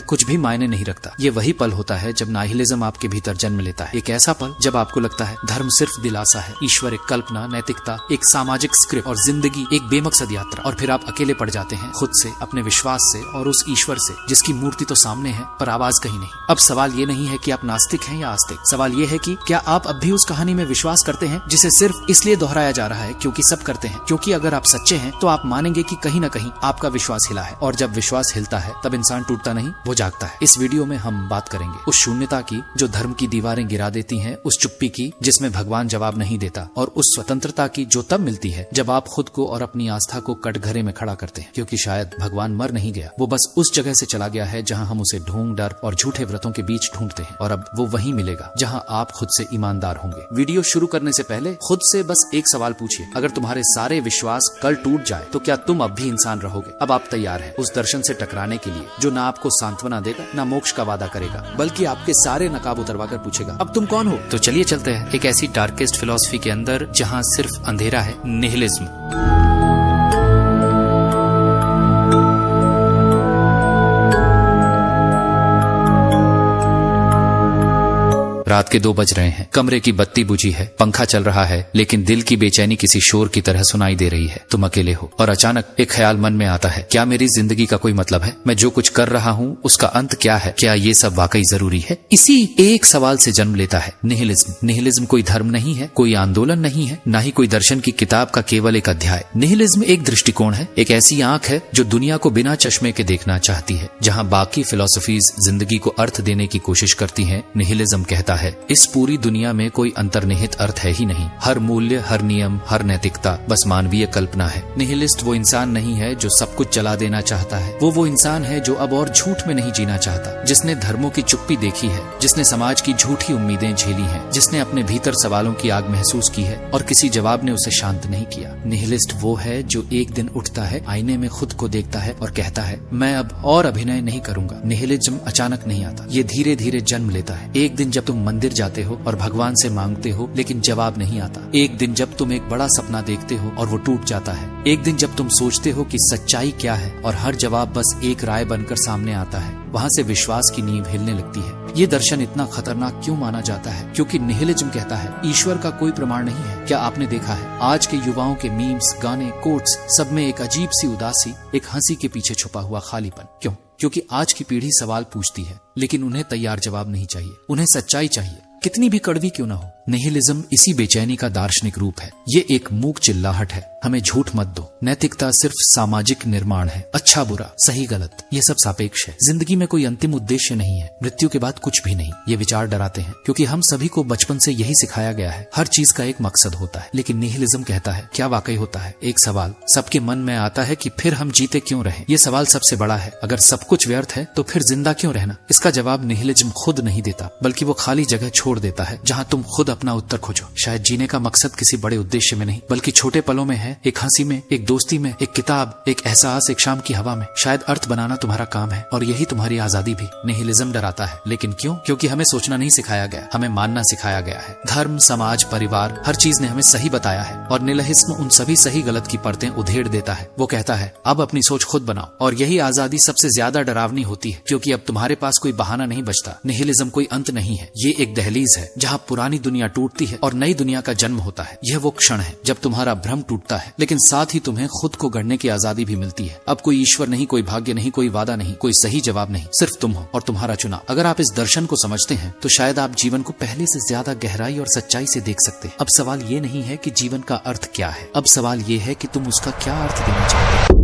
कुछ भी मायने नहीं रखता। ये वही पल होता है जब नाइहिलिज्म आपके भीतर जन्म लेता है। एक ऐसा पल जब आपको लगता है धर्म सिर्फ दिलासा है, ईश्वर एक कल्पना, नैतिकता एक सामाजिक स्क्रिप्ट और जिंदगी एक बेमकसद यात्रा। और फिर आप अकेले पड़ जाते हैं खुद से, अपने विश्वास से और उस ईश्वर से जिसकी मूर्ति तो सामने है पर आवाज कहीं नहीं। अब सवाल ये नहीं है कि आप नास्तिक हैं या आस्तिक, सवाल ये है कि क्या आप अब भी उस कहानी में विश्वास करते हैं जिसे सिर्फ इसलिए दोहराया जा रहा है क्योंकि सब करते हैं। क्योंकि अगर आप सच्चे हैं तो आप मानेंगे कि कहीं न कहीं आपका विश्वास हिला है, और जब विश्वास हिलता है तब इंसान टूटता नहीं, वो जागता है। इस वीडियो में हम बात करेंगे उस शून्यता की जो धर्म की दीवारें गिरा देती हैं, उस चुप्पी की जिसमें भगवान जवाब नहीं देता, और उस स्वतंत्रता की जो तब मिलती है जब आप खुद को और अपनी आस्था को कटघरे में खड़ा करते हैं। क्योंकि शायद भगवान मर नहीं गया, वो बस उस जगह से चला गया है जहाँ हम उसे ढोंग, डर और झूठे व्रतों के बीच ढूंढते हैं, और अब वो वहीं मिलेगा जहाँ आप खुद से ईमानदार होंगे। वीडियो शुरू करने से पहले खुद से बस एक सवाल पूछिए, अगर तुम्हारे सारे विश्वास कल टूट जाए तो क्या तुम अब भी इंसान रहोगे? अब आप तैयार हैं उस दर्शन से टकराने के लिए जो ना आपको सांत्वना देगा, ना मोक्ष का वादा करेगा, बल्कि आपके सारे नकाब उतरवा कर पूछेगा अब तुम कौन हो? तो चलिए चलते हैं एक ऐसी डार्केस्ट फिलॉसफी के अंदर जहाँ सिर्फ अंधेरा है, निहिलिज्म। रात के 2 बज रहे हैं, कमरे की बत्ती बुझी है, पंखा चल रहा है, लेकिन दिल की बेचैनी किसी शोर की तरह सुनाई दे रही है। तुम अकेले हो और अचानक एक ख्याल मन में आता है, क्या मेरी जिंदगी का कोई मतलब है? मैं जो कुछ कर रहा हूँ उसका अंत क्या है? क्या ये सब वाकई जरूरी है? इसी एक सवाल से जन्म लेता है निहिलिज्म। निहिलिज्म कोई धर्म नहीं है, कोई आंदोलन नहीं है, न ही कोई दर्शन की किताब का केवल एक अध्याय। निहिलिज्म एक दृष्टिकोण है, एक ऐसी आंख है जो दुनिया को बिना चश्मे के देखना चाहती है। जहाँ बाकी फिलॉसफीज जिंदगी को अर्थ देने की कोशिश करती है, निहिलिज्म कहता है इस पूरी दुनिया में कोई अंतर्निहित अर्थ है ही नहीं। हर मूल्य, हर नियम, हर नैतिकता बस मानवीय कल्पना है। निहिलिस्ट वो इंसान नहीं है जो सब कुछ जला देना चाहता है, वो इंसान है जो अब और झूठ में नहीं जीना चाहता, जिसने धर्मों की चुप्पी देखी है, जिसने समाज की झूठी उम्मीदें झेली हैं, जिसने अपने भीतर सवालों की आग महसूस की है और किसी जवाब ने उसे शांत नहीं किया। निहिलिस्ट वो है जो एक दिन उठता है, आईने में खुद को देखता है और कहता है मैं अब और अभिनय नहीं करूंगा। निहिलिज्म अचानक नहीं आता, ये धीरे धीरे जन्म लेता है। एक दिन जब तुम मंदिर जाते हो और भगवान से मांगते हो लेकिन जवाब नहीं आता, एक दिन जब तुम एक बड़ा सपना देखते हो और वो टूट जाता है, एक दिन जब तुम सोचते हो कि सच्चाई क्या है और हर जवाब बस एक राय बनकर सामने आता है, वहाँ से विश्वास की नींव हिलने लगती है। ये दर्शन इतना खतरनाक क्यों माना जाता है? क्योंकि निहिलिज्म कहता है ईश्वर का कोई प्रमाण नहीं है। क्या आपने देखा है आज के युवाओं के मीम्स, गाने, कोट्स, सब में एक अजीब सी उदासी, एक हंसी के पीछे छुपा हुआ खालीपन। क्यों? क्योंकि आज की पीढ़ी सवाल पूछती है लेकिन उन्हें तैयार जवाब नहीं चाहिए, उन्हें सच्चाई चाहिए, कितनी भी कड़वी क्यों ना हो। निहिलिज्म इसी बेचैनी का दार्शनिक रूप है। ये एक मूक चिल्लाहट है, हमें झूठ मत दो, नैतिकता सिर्फ सामाजिक निर्माण है, अच्छा बुरा, सही गलत ये सब सापेक्ष है, जिंदगी में कोई अंतिम उद्देश्य नहीं है, मृत्यु के बाद कुछ भी नहीं। ये विचार डराते हैं क्योंकि हम सभी को बचपन से यही सिखाया गया है, हर चीज का एक मकसद होता है। लेकिन निहिलिज्म कहता है क्या वाकई होता है? एक सवाल सबके मन में आता है कि फिर हम जीते क्यों रहे? ये सवाल सबसे बड़ा है, अगर सब कुछ व्यर्थ है तो फिर जिंदा क्यों रहना? इसका जवाब निहिलिज्म खुद नहीं देता, बल्कि वो खाली जगह छोड़ देता है जहाँ तुम खुद अपना उत्तर खोजो। शायद जीने का मकसद किसी बड़े उद्देश्य में नहीं बल्कि छोटे पलों में है, एक हंसी में, एक दोस्ती में, एक किताब, एक एहसास, एक शाम की हवा में। शायद अर्थ बनाना तुम्हारा काम है और यही तुम्हारी आजादी भी। निहिलिज्म डराता है, लेकिन क्यों? क्योंकि हमें सोचना नहीं सिखाया गया, हमें मानना सिखाया गया है। धर्म, समाज, परिवार, हर चीज ने हमें सही बताया है और निहिलिज्म उन सभी सही गलत की परतें उधेड़ देता है। वो कहता है अब अपनी सोच खुद बनाओ, और यही आजादी सबसे ज्यादा डरावनी होती है क्योंकि अब तुम्हारे पास कोई बहाना नहीं बचता। निहिलिज्म कोई अंत नहीं है, ये एक दहलीज है जहाँ पुरानी दुनिया टूटती है और नई दुनिया का जन्म होता है। यह वो क्षण है जब तुम्हारा भ्रम टूटता है, लेकिन साथ ही तुम्हें खुद को गढ़ने की आजादी भी मिलती है। अब कोई ईश्वर नहीं, कोई भाग्य नहीं, कोई वादा नहीं, कोई सही जवाब नहीं, सिर्फ तुम हो और तुम्हारा चुनाव। अगर आप इस दर्शन को समझते हैं तो शायद आप जीवन को पहले से ज्यादा गहराई और सच्चाई से देख सकते हैं। अब सवाल ये नहीं है कि जीवन का अर्थ क्या है, अब सवाल ये है कि तुम उसका क्या अर्थ देना चाहते हो।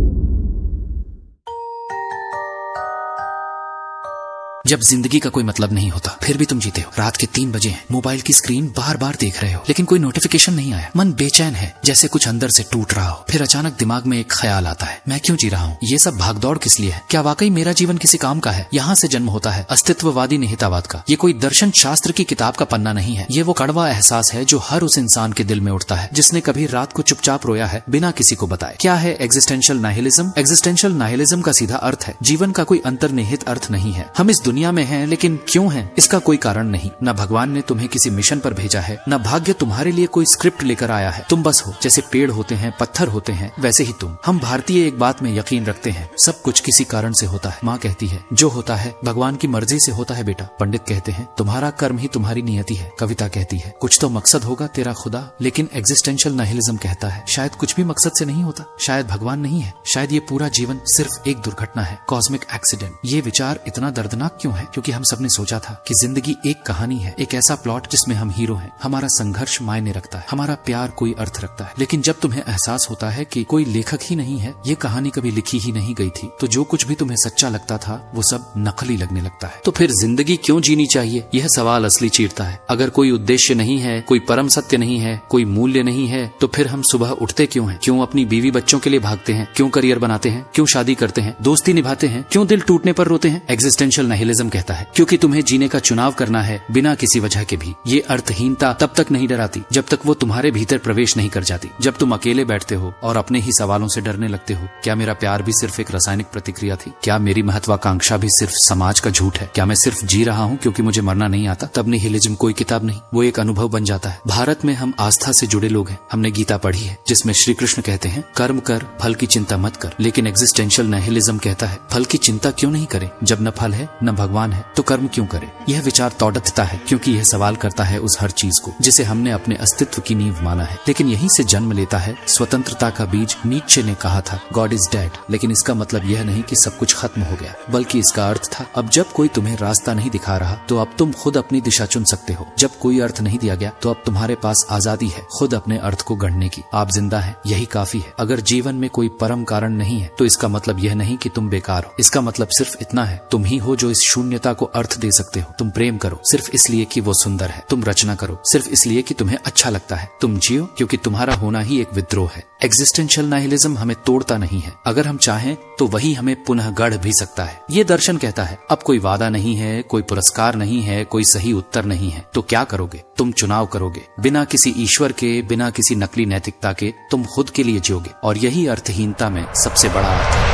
जब जिंदगी का कोई मतलब नहीं होता फिर भी तुम जीते हो। रात के 3 बजे हैं, मोबाइल की स्क्रीन बार बार देख रहे हो लेकिन कोई नोटिफिकेशन नहीं आया। मन बेचैन है, जैसे कुछ अंदर से टूट रहा हो। फिर अचानक दिमाग में एक ख्याल आता है, मैं क्यों जी रहा हूँ? ये सब भागदौड़ किस लिए है? क्या वाकई मेरा जीवन किसी काम का है? यहाँ से जन्म होता है अस्तित्ववादी निहितावाद का। ये कोई दर्शन शास्त्र की किताब का पन्ना नहीं है, ये वो कड़वा एहसास है जो हर उस इंसान के दिल में उठता है जिसने कभी रात को चुपचाप रोया है बिना किसी को बताए। क्या है एग्जिस्टेंशियल नाइहिलिज्म? एग्जिस्टेंशियल नाइहिलिज्म का सीधा अर्थ है जीवन का कोई अंतर्निहित अर्थ नहीं है। हम इस दुनिया में हैं, लेकिन क्यों हैं इसका कोई कारण नहीं। न भगवान ने तुम्हें किसी मिशन पर भेजा है, न भाग्य तुम्हारे लिए कोई स्क्रिप्ट लेकर आया है। तुम बस हो। जैसे पेड़ होते हैं, पत्थर होते हैं, वैसे ही तुम। हम भारतीय एक बात में यकीन रखते हैं, सब कुछ किसी कारण से होता है। माँ कहती है जो होता है भगवान की मर्जी से होता है बेटा। पंडित कहते हैं तुम्हारा कर्म ही तुम्हारी नियति है। कविता कहती है कुछ तो मकसद होगा तेरा खुदा। लेकिन एग्जिस्टेंशियल नाहिलिज्म कहता है शायद कुछ भी मकसद से नहीं होता, शायद भगवान नहीं है, शायद ये पूरा जीवन सिर्फ एक दुर्घटना है, कॉस्मिक एक्सीडेंट। ये विचार इतना दर्दनाक क्यों है? क्योंकि हम सबने सोचा था कि जिंदगी एक कहानी है, एक ऐसा प्लॉट जिसमें हम हीरो हैं, हमारा संघर्ष मायने रखता है, हमारा प्यार कोई अर्थ रखता है। लेकिन जब तुम्हें एहसास होता है कि कोई लेखक ही नहीं है, ये कहानी कभी लिखी ही नहीं गई थी, तो जो कुछ भी तुम्हें सच्चा लगता था वो सब नकली लगने लगता है। तो फिर जिंदगी क्यों जीनी चाहिए? यह सवाल असली चीरता है। अगर कोई उद्देश्य नहीं है, कोई परम सत्य नहीं है, कोई मूल्य नहीं है, तो फिर हम सुबह उठते क्यों हैं? क्यों अपनी बीवी बच्चों के लिए भागते हैं? क्यों करियर बनाते हैं? क्यों शादी करते हैं? दोस्ती निभाते हैं? क्यों दिल टूटने पर रोते हैं? एग्जिस्टेंशियल नाहिलिज्म कहता है क्योंकि तुम्हें जीने का चुनाव करना है बिना किसी वजह के भी। ये अर्थहीनता तब तक नहीं डराती जब तक वो तुम्हारे भीतर प्रवेश नहीं कर जाती। जब तुम अकेले बैठते हो और अपने ही सवालों से डरने लगते हो, क्या मेरा प्यार भी सिर्फ एक रासायनिक प्रतिक्रिया थी? क्या मेरी महत्वाकांक्षा भी सिर्फ समाज का झूठ है? क्या मैं सिर्फ जी रहा हूँ क्योंकि मुझे मरना नहीं आता? तब निहिलिज्म कोई किताब नहीं, वो एक अनुभव बन जाता है। भारत में हम आस्था से जुड़े लोग हैं। हमने गीता पढ़ी है जिसमें श्री कृष्ण कहते हैं कर्म कर, फल की चिंता मत कर। लेकिन एग्जिस्टेंशियल नाहिलिज्म कहता है फल की चिंता क्यों नहीं करें? जब न फल है न भगवान है तो कर्म क्यों करें? यह विचार तौड़ता है क्योंकि यह सवाल करता है उस हर चीज को जिसे हमने अपने अस्तित्व की नींव माना है। लेकिन यहीं से जन्म लेता है स्वतंत्रता का बीज। नीत्शे ने कहा था गॉड इज डेड, लेकिन इसका मतलब यह नहीं कि सब कुछ खत्म हो गया, बल्कि इसका अर्थ था अब जब कोई तुम्हें रास्ता नहीं दिखा रहा तो अब तुम खुद अपनी दिशा चुन सकते हो। जब कोई अर्थ नहीं दिया गया तो अब तुम्हारे पास आजादी है खुद अपने अर्थ को गढ़ने की। आप जिंदा हैं, यही काफी है। अगर जीवन में कोई परम कारण नहीं है तो इसका मतलब यह नहीं कि तुम बेकार हो। इसका मतलब सिर्फ इतना है तुम ही हो जो इस शून्यता को अर्थ दे सकते हो। तुम प्रेम करो सिर्फ इसलिए कि वो सुंदर है। तुम रचना करो सिर्फ इसलिए कि तुम्हें अच्छा लगता है। तुम जियो क्योंकि तुम्हारा होना ही एक विद्रोह है। एग्जिस्टेंशियल नाहिलिज्म हमें तोड़ता नहीं है, अगर हम चाहें तो वही हमें पुनः गढ़ भी सकता है। ये दर्शन कहता है अब कोई वादा नहीं है, कोई पुरस्कार नहीं है, कोई सही उत्तर नहीं है, तो क्या करोगे? तुम चुनाव करोगे बिना किसी ईश्वर के, बिना किसी नकली नैतिकता के। तुम खुद के लिए जियोगे और यही अर्थहीनता में सबसे बड़ा अर्थ है।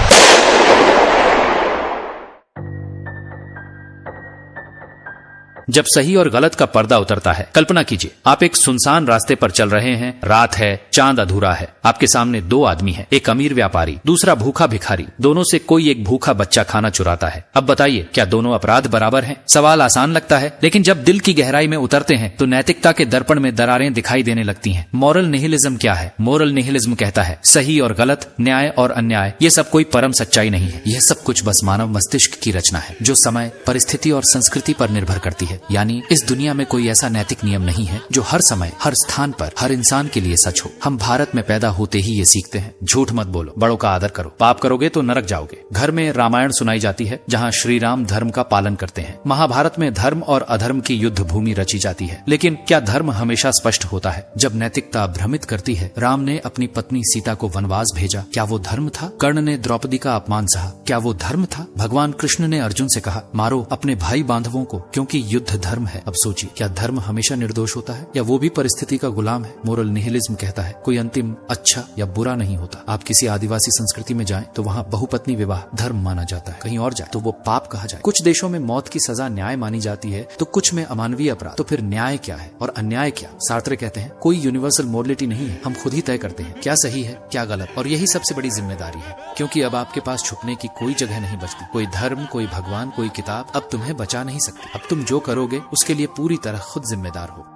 जब सही और गलत का पर्दा उतरता है, कल्पना कीजिए आप एक सुनसान रास्ते पर चल रहे हैं, रात है, चांद अधूरा है, आपके सामने दो आदमी हैं, एक अमीर व्यापारी, दूसरा भूखा भिखारी। दोनों से कोई एक भूखा बच्चा खाना चुराता है। अब बताइए क्या दोनों अपराध बराबर हैं? सवाल आसान लगता है, लेकिन जब दिल की गहराई में उतरते हैं तो नैतिकता के दर्पण में दरारें दिखाई देने लगती हैं। मॉरल निहिलिज्म क्या है? मॉरल निहिलिज्म कहता है सही और गलत, न्याय और अन्याय, ये सब कोई परम सच्चाई नहीं है। यह सब कुछ बस मानव मस्तिष्क की रचना है जो समय, परिस्थिति और संस्कृति पर निर्भर करती है। यानी इस दुनिया में कोई ऐसा नैतिक नियम नहीं है जो हर समय, हर स्थान पर, हर इंसान के लिए सच हो। हम भारत में पैदा होते ही ये सीखते हैं, झूठ मत बोलो, बड़ों का आदर करो, पाप करोगे तो नरक जाओगे। घर में रामायण सुनाई जाती है जहाँ श्री राम धर्म का पालन करते हैं। महाभारत में धर्म और अधर्म की युद्ध भूमि रची जाती है। लेकिन क्या धर्म हमेशा स्पष्ट होता है? जब नैतिकता भ्रमित करती है, राम ने अपनी पत्नी सीता को वनवास भेजा, क्या वो धर्म था? कर्ण ने द्रौपदी का अपमान सहा, क्या वो धर्म था? भगवान कृष्ण ने अर्जुन से कहा मारो अपने भाई बांधवों को क्योंकि युद्ध धर्म है। अब सोचिए क्या धर्म हमेशा निर्दोष होता है या वो भी परिस्थिति का गुलाम है? मोरल निहिलिज्म कहता है कोई अंतिम अच्छा या बुरा नहीं होता। आप किसी आदिवासी संस्कृति में जाएं तो वहाँ बहुपत्नी विवाह धर्म माना जाता है, कहीं और जाए तो वो पाप कहा जाए। कुछ देशों में मौत की सजा न्याय मानी जाती है तो कुछ में अमानवीय अपराध। तो फिर न्याय क्या है और अन्याय क्या? सार्त्रे कहते हैं कोई यूनिवर्सल मोरलिटी नहीं है, हम खुद ही तय करते हैं क्या सही है क्या गलत। और यही सबसे बड़ी जिम्मेदारी है, क्योंकि अब आपके पास छुपने की कोई जगह नहीं बचती। कोई धर्म, कोई भगवान, कोई किताब अब तुम्हें बचा नहीं सकती। अब तुम जो करोगे उसके लिए पूरी तरह खुद जिम्मेदार हो।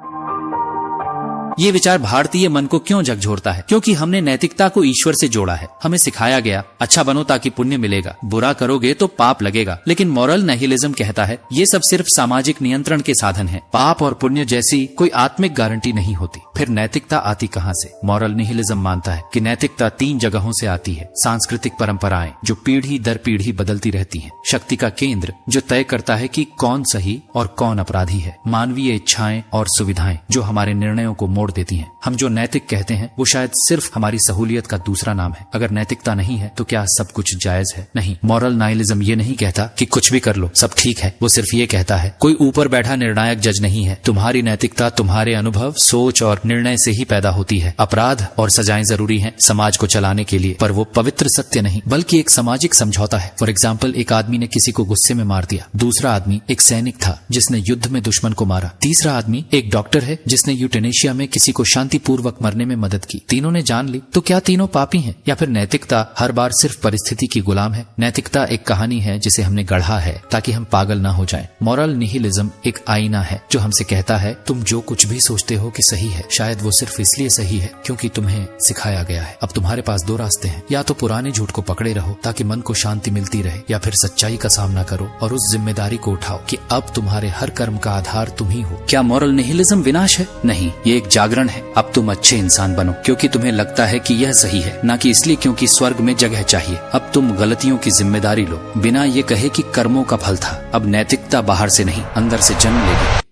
ये विचार भारतीय मन को क्यों झकझोरता है? क्योंकि हमने नैतिकता को ईश्वर से जोड़ा है। हमें सिखाया गया अच्छा बनो ताकि पुण्य मिलेगा, बुरा करोगे तो पाप लगेगा। लेकिन मॉरल निहिलिज्म कहता है ये सब सिर्फ सामाजिक नियंत्रण के साधन है। पाप और पुण्य जैसी कोई आत्मिक गारंटी नहीं होती। फिर नैतिकता आती कहाँ से? मॉरल निहिलिज्म मानता है कि नैतिकता 3 जगहों से आती है। सांस्कृतिक परंपराएं जो पीढ़ी दर पीढ़ी बदलती रहती हैं, शक्ति का केंद्र जो तय करता है कि कौन सही और कौन अपराधी है, मानवीय इच्छाएं और सुविधाएं जो हमारे निर्णयों को मोड़ देती हैं। हम जो नैतिक कहते हैं वो शायद सिर्फ हमारी सहूलियत का दूसरा नाम है। अगर नैतिकता नहीं है तो क्या सब कुछ जायज है? नहीं। मॉरल नाइलिज्म ये नहीं कहता कि कुछ भी कर लो सब ठीक है, वो सिर्फ ये कहता है कोई ऊपर बैठा निर्णायक जज नहीं है। तुम्हारी नैतिकता तुम्हारे अनुभव, सोच और निर्णय से ही पैदा होती है। अपराध और सजाएं जरूरी हैं समाज को चलाने के लिए, पर वो पवित्र सत्य नहीं बल्कि एक सामाजिक समझौता है। फॉर एग्जाम्पल, एक आदमी ने किसी को गुस्से में मार दिया, दूसरा आदमी एक सैनिक था जिसने युद्ध में दुश्मन को मारा, तीसरा आदमी एक डॉक्टर है जिसने यूटेनेशिया में किसी को शांतिपूर्वक मरने में मदद की। तीनों ने जान ली, तो क्या तीनों पापी हैं? या फिर नैतिकता हर बार सिर्फ परिस्थिति की गुलाम है? नैतिकता एक कहानी है जिसे हमने गढ़ा है ताकि हम पागल ना हो जाएं। मॉरल निहिलिज्म एक आईना है जो हमसे कहता है तुम जो कुछ भी सोचते हो कि सही है, शायद वो सिर्फ इसलिए सही है क्योंकि तुम्हें सिखाया गया है। अब तुम्हारे पास दो रास्ते हैं, या तो पुराने झूठ को पकड़े रहो ताकि मन को शांति मिलती रहे, या फिर सच्चाई का सामना करो और उस जिम्मेदारी को उठाओ कि अब तुम्हारे हर कर्म का आधार तुम ही हो। क्या मॉरल निहिलिज्म विनाश है? नहीं, ये एक जागरण है। अब तुम अच्छे इंसान बनो क्योंकि तुम्हें लगता है कि यह सही है, न कि इसलिए क्योंकि स्वर्ग में जगह चाहिए। अब तुम गलतियों की जिम्मेदारी लो बिना ये कहे कि कर्मों का फल था। अब नैतिकता बाहर से नहीं अंदर से जन्म लेगी।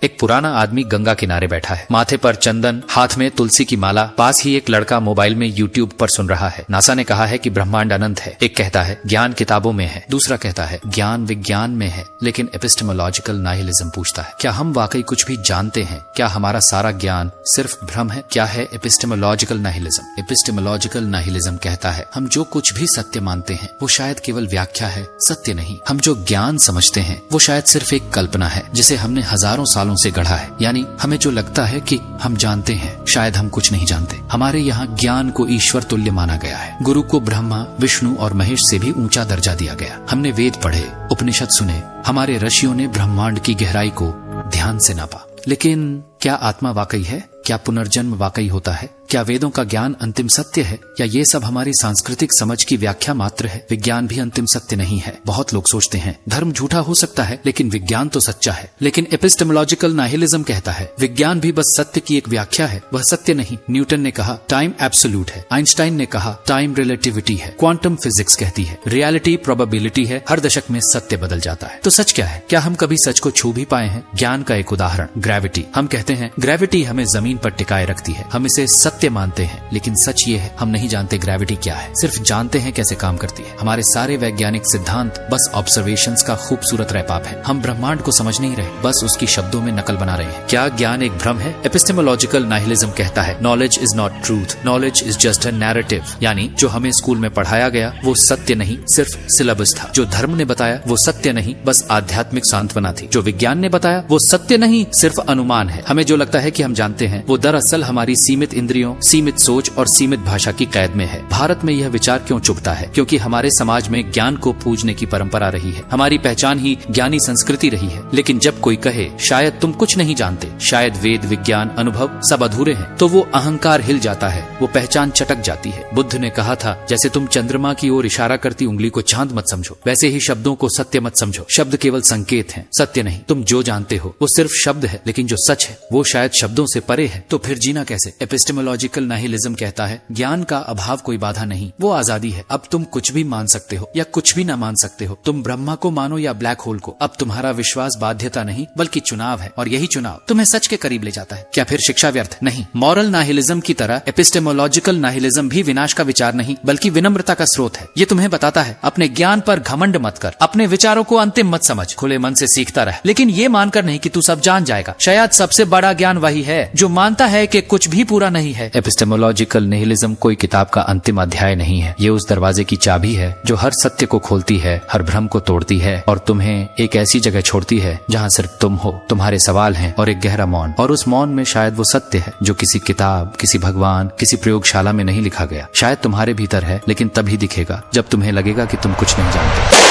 एक पुराना आदमी गंगा किनारे बैठा है, माथे पर चंदन, हाथ में तुलसी की माला। पास ही एक लड़का मोबाइल में यूट्यूब पर सुन रहा है। नासा ने कहा है कि ब्रह्मांड अनंत है। एक कहता है ज्ञान किताबों में है, दूसरा कहता है ज्ञान विज्ञान में है। लेकिन एपिस्टेमोलॉजिकल नाइलिज्म पूछता है क्या हम वाकई कुछ भी जानते हैं? क्या हमारा सारा ज्ञान सिर्फ भ्रम है? क्या है एपिस्टेमोलॉजिकल नाइलिज्म? एपिस्टेमोलॉजिकल नाइलिज्म कहता है हम जो कुछ भी सत्य मानते हैं वो शायद केवल व्याख्या है, सत्य नहीं। हम जो ज्ञान समझते हैं वो शायद सिर्फ एक कल्पना है जिसे हमने हजारों सालों से गढ़ा है। यानी हमें जो लगता है कि हम जानते हैं, शायद हम कुछ नहीं जानते। हमारे यहाँ ज्ञान को ईश्वर तुल्य माना गया है। गुरु को ब्रह्मा, विष्णु और महेश से भी ऊंचा दर्जा दिया गया। हमने वेद पढ़े, उपनिषद सुने, हमारे ऋषियों ने ब्रह्मांड की गहराई को ध्यान से नापा। लेकिन क्या आत्मा वाकई है? क्या पुनर्जन्म वाकई होता है? क्या वेदों का ज्ञान अंतिम सत्य है, या ये सब हमारी सांस्कृतिक समझ की व्याख्या मात्र है? विज्ञान भी अंतिम सत्य नहीं है। बहुत लोग सोचते हैं धर्म झूठा हो सकता है लेकिन विज्ञान तो सच्चा है। लेकिन एपिस्टेमोलॉजिकल नाइलिज्म कहता है विज्ञान भी बस सत्य की एक व्याख्या है, वह सत्य नहीं। न्यूटन ने कहा टाइम एब्सोल्यूट है, आइंस्टाइन ने कहा टाइम रिलेटिविटी है, क्वांटम फिजिक्स कहती है रियलिटी प्रोबेबिलिटी है। हर दशक में सत्य बदल जाता है। तो सच क्या है? क्या हम कभी सच को छू भी पाए हैं? ज्ञान का एक उदाहरण ग्रेविटी। हम कहते हैं ग्रेविटी हमें जमीन पर टिकाए रखती है, हम इसे सत्य मानते हैं। लेकिन सच ये है हम नहीं जानते ग्रेविटी क्या है, सिर्फ जानते हैं कैसे काम करती है। हमारे सारे वैज्ञानिक सिद्धांत बस ऑब्जर्वेशंस का खूबसूरत रैपाप है। हम ब्रह्मांड को समझ नहीं रहे, बस उसकी शब्दों में नकल बना रहे हैं। क्या ज्ञान एक भ्रम है? एपिस्टेमोलॉजिकल नाइलिज्म कहता है knowledge is not truth, knowledge is just a narrative. यानी जो हमें स्कूल में पढ़ाया गया वो सत्य नहीं, सिर्फ सिलेबस था। जो धर्म ने बताया वो सत्य नहीं, बस आध्यात्मिक सांत्वना थी। जो विज्ञान ने बताया वो सत्य नहीं, सिर्फ अनुमान है। हमें जो लगता है कि हम जानते हैं वो दरअसल हमारी सीमित इंद्रियों, सीमित सोच और सीमित भाषा की कैद में है। भारत में यह विचार क्यों चुभता है? क्योंकि हमारे समाज में ज्ञान को पूजने की परंपरा रही है। हमारी पहचान ही ज्ञानी संस्कृति रही है। लेकिन जब कोई कहे शायद तुम कुछ नहीं जानते, शायद वेद, विज्ञान, अनुभव सब अधूरे हैं, तो वो अहंकार हिल जाता है, वो पहचान चटक जाती है। बुद्ध ने कहा था जैसे तुम चंद्रमा की ओर इशारा करती उंगली को चांद मत समझो, वैसे ही शब्दों को सत्य मत समझो। शब्द केवल संकेत हैं, सत्य नहीं। तुम जो जानते हो वो सिर्फ शब्द है, लेकिन जो सच है वो शायद शब्दों से परे है। तो फिर जीना कैसे? एपिस्टेमोलॉजिकल नाइलिज्म कहता है ज्ञान का अभाव कोई बाधा नहीं, वो आजादी है। अब तुम कुछ भी मान सकते हो या कुछ भी ना मान सकते हो। तुम ब्रह्मा को मानो या ब्लैक होल को। अब तुम्हारा विश्वास बाध्यता नहीं बल्कि चुनाव है, और यही चुनाव तुम्हें सच के करीब ले जाता है। क्या फिर शिक्षा व्यर्थ? नहीं। मॉरल नाइलिज्म की तरह एपिस्टेमोलॉजिकल नाइलिज्म भी विनाश का विचार नहीं बल्कि विनम्रता का स्रोत है। ये तुम्हें बताता है अपने ज्ञान पर घमंड मत कर, अपने विचारों को अंतिम मत समझ, खुले मन से सीखता रह, लेकिन ये मानकर नहीं कि तू सब जान जाएगा। शायद सबसे बड़ा ज्ञान वही है जो मानता है कि कुछ भी पूरा नहीं है। एपिस्टेमोलॉजिकल निहिलिज्म कोई किताब का अंतिम अध्याय नहीं है, ये उस दरवाजे की चाबी है जो हर सत्य को खोलती है, हर भ्रम को तोड़ती है और तुम्हें एक ऐसी जगह छोड़ती है जहाँ सिर्फ तुम हो, तुम्हारे सवाल हैं और एक गहरा मौन। और उस मौन में शायद वो सत्य है जो किसी किताब, किसी भगवान, किसी प्रयोगशाला में नहीं लिखा गया। शायद तुम्हारे भीतर है, लेकिन तभी दिखेगा जब तुम्हें लगेगा कि तुम कुछ नहीं जानते।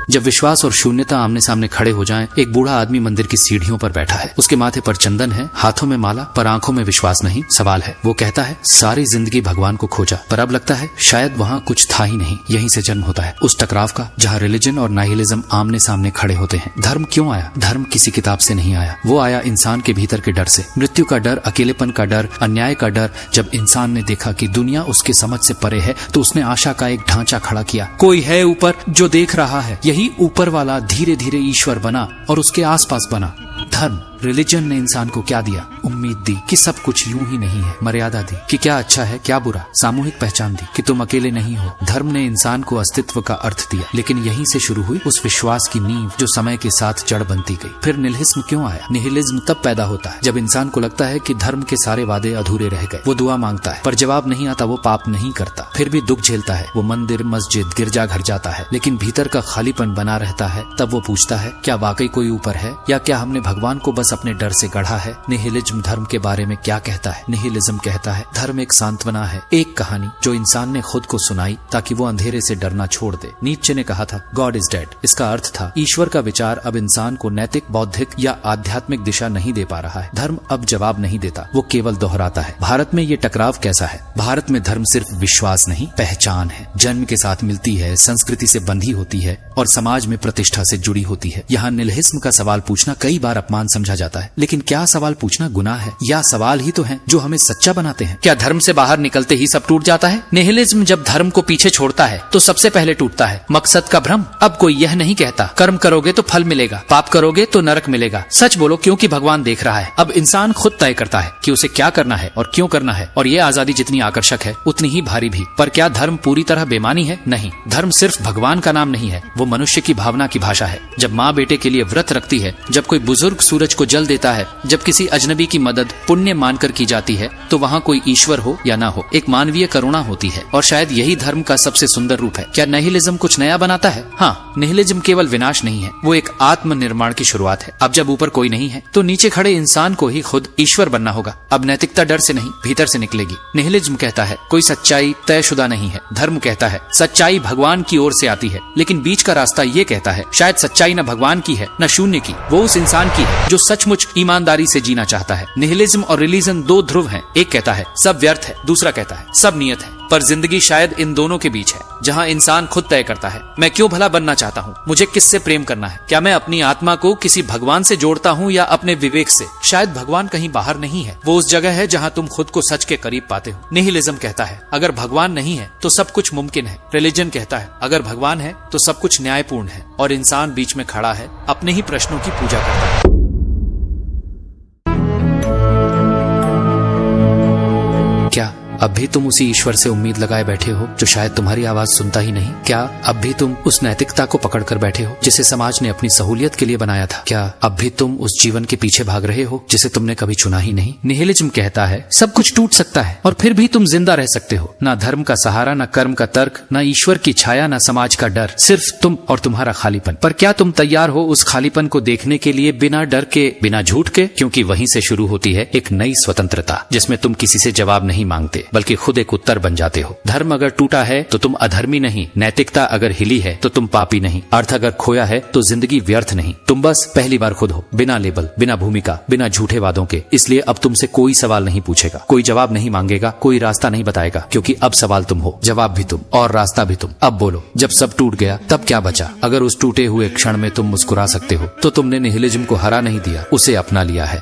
जब विश्वास और शून्यता आमने सामने खड़े हो जाएं, एक बूढ़ा आदमी मंदिर की सीढ़ियों पर बैठा है। उसके माथे पर चंदन है, हाथों में माला, पर आंखों में विश्वास नहीं। सवाल है, वो कहता है सारी जिंदगी भगवान को खोजा, पर अब लगता है शायद वहाँ कुछ था ही नहीं। यहीं से जन्म होता है उस टकराव का जहाँ रिलीजन और नाइहिलिज्म आमने सामने खड़े होते हैं। धर्म क्यों आया? धर्म किसी किताब से नहीं आया, वो आया इंसान के भीतर के डर से। मृत्यु का डर, अकेलेपन का डर, अन्याय का डर। जब इंसान ने देखा कि दुनिया उसके समझ से परे है तो उसने आशा का एक ढांचा खड़ा किया। कोई है ऊपर जो देख रहा है। यही ऊपर वाला धीरे धीरे ईश्वर बना और उसके आसपास बना धर्म। रिलीजन ने इंसान को क्या दिया? उम्मीद दी कि सब कुछ यूं ही नहीं है। मर्यादा दी कि क्या अच्छा है क्या बुरा। सामूहिक पहचान दी कि तुम अकेले नहीं हो। धर्म ने इंसान को अस्तित्व का अर्थ दिया, लेकिन यहीं से शुरू हुई उस विश्वास की नींव जो समय के साथ जड़ बनती गई। फिर निहिलिज्म क्यों आया? निहिलिज्म तब पैदा होता है जब इंसान को लगता है कि धर्म के सारे वादे अधूरे रह गए। वो दुआ मांगता है पर जवाब नहीं आता। वो पाप नहीं करता फिर भी दुख झेलता है। वो मंदिर, मस्जिद, गिरजा घर जाता है, लेकिन भीतर का खालीपन बना रहता है। तब वो पूछता है क्या वाकई कोई ऊपर है, या क्या हमने भगवान को बस अपने डर से गढ़ा है? निहिलिज्म धर्म के बारे में क्या कहता है? निहिलिज्म कहता है धर्म एक सांत्वना है, एक कहानी जो इंसान ने खुद को सुनाई ताकि वो अंधेरे से डरना छोड़ दे। नीत्शे ने कहा था गॉड इज डेड। इसका अर्थ था ईश्वर का विचार अब इंसान को नैतिक, बौद्धिक या आध्यात्मिक दिशा नहीं दे पा रहा है। धर्म अब जवाब नहीं देता, वो केवल दोहराता है। भारत में ये टकराव कैसा है? भारत में धर्म सिर्फ विश्वास नहीं, पहचान है। जन्म के साथ मिलती है, संस्कृति से बंधी होती है और समाज में प्रतिष्ठा से जुड़ी होती है। यहाँ निहिलिज्म का सवाल पूछना कई बार अपमान समझा जाता है, लेकिन क्या सवाल पूछना गुनाह है? या सवाल ही तो है जो हमें सच्चा बनाते हैं। क्या धर्म से बाहर निकलते ही सब टूट जाता है? निहिलिज्म जब धर्म को पीछे छोड़ता है तो सबसे पहले टूटता है मकसद का भ्रम। अब कोई यह नहीं कहता कर्म करोगे तो फल मिलेगा, पाप करोगे तो नरक मिलेगा। सच बोलो क्योंकि भगवान देख रहा है। अब इंसान खुद तय करता है कि उसे क्या करना है और क्यों करना है, और ये आजादी जितनी आकर्षक है उतनी ही भारी भी। पर क्या धर्म पूरी तरह बेमानी है? नहीं। धर्म सिर्फ भगवान का नाम नहीं है, वो मनुष्य की भावना की भाषा है। जब माँ बेटे के लिए व्रत रखती है, जब कोई बुजुर्ग सूरज को जल देता है, जब किसी अजनबी की मदद पुण्य मानकर की जाती है, तो वहाँ कोई ईश्वर हो या ना हो, एक मानवीय करुणा होती है। और शायद यही धर्म का सबसे सुंदर रूप है। क्या निहिलिज्म कुछ नया बनाता है? हाँ, निहिलिज्म केवल विनाश नहीं है, वो एक आत्म निर्माण की शुरुआत है। अब जब ऊपर कोई नहीं है तो नीचे खड़े इंसान को ही खुद ईश्वर बनना होगा। अब नैतिकता डर से नहीं, भीतर से निकलेगी। निहिलिज्म कहता है कोई सच्चाई तयशुदा नहीं है। धर्म कहता है सच्चाई भगवान की ओर से आती है, लेकिन बीच का रास्ता ये कहता है शायद सच्चाई न भगवान की है न शून्य की, वो उस इंसान की है जो सचमुच ईमानदारी से जीना चाहता है। निहिलिज्म और रिलीजन दो ध्रुव हैं। एक कहता है सब व्यर्थ है, दूसरा कहता है सब नियत है। पर जिंदगी शायद इन दोनों के बीच है, जहाँ इंसान खुद तय करता है मैं क्यों भला बनना चाहता हूँ, मुझे किससे प्रेम करना है, क्या मैं अपनी आत्मा को किसी भगवान से जोड़ता हूँ या अपने विवेक से। शायद भगवान कहीं बाहर नहीं है, वो उस जगह है जहाँ तुम खुद को सच के करीब पाते हो। निहिलिज्म कहता है अगर भगवान नहीं है तो सब कुछ मुमकिन है। रिलीजन कहता है अगर भगवान है तो सब कुछ न्यायपूर्ण है, और इंसान बीच में खड़ा है, अपने ही प्रश्नों की पूजा करता है। क्या अब भी तुम उसी ईश्वर से उम्मीद लगाए बैठे हो जो शायद तुम्हारी आवाज सुनता ही नहीं? क्या अब भी तुम उस नैतिकता को पकड़कर बैठे हो जिसे समाज ने अपनी सहूलियत के लिए बनाया था? क्या अब भी तुम उस जीवन के पीछे भाग रहे हो जिसे तुमने कभी चुना ही नहीं? निहिलिज्म कहता है सब कुछ टूट सकता है और फिर भी तुम जिंदा रह सकते हो। ना धर्म का सहारा, ना कर्म का तर्क, ना ईश्वर की छाया, ना समाज का डर, सिर्फ तुम और तुम्हारा खालीपन। पर क्या तुम तैयार हो उस खालीपन को देखने के लिए, बिना डर के, बिना झूठ के? क्योंकि वहीं से शुरू होती है एक नई स्वतंत्रता जिसमें तुम किसी से जवाब नहीं मांगते बल्कि खुद एक उत्तर बन जाते हो। धर्म अगर टूटा है तो तुम अधर्मी नहीं, नैतिकता अगर हिली है तो तुम पापी नहीं, अर्थ अगर खोया है तो जिंदगी व्यर्थ नहीं। तुम बस पहली बार खुद हो, बिना लेबल, बिना भूमिका, बिना झूठे वादों के। इसलिए अब तुमसे कोई सवाल नहीं पूछेगा, कोई जवाब नहीं मांगेगा, कोई रास्ता नहीं बताएगा, क्योंकि अब सवाल तुम हो, जवाब भी तुम और रास्ता भी तुम। अब बोलो, जब सब टूट गया तब क्या बचा? अगर उस टूटे हुए क्षण में तुम मुस्कुरा सकते हो तो तुमने निहिलिज्म को हरा नहीं दिया, उसे अपना लिया है।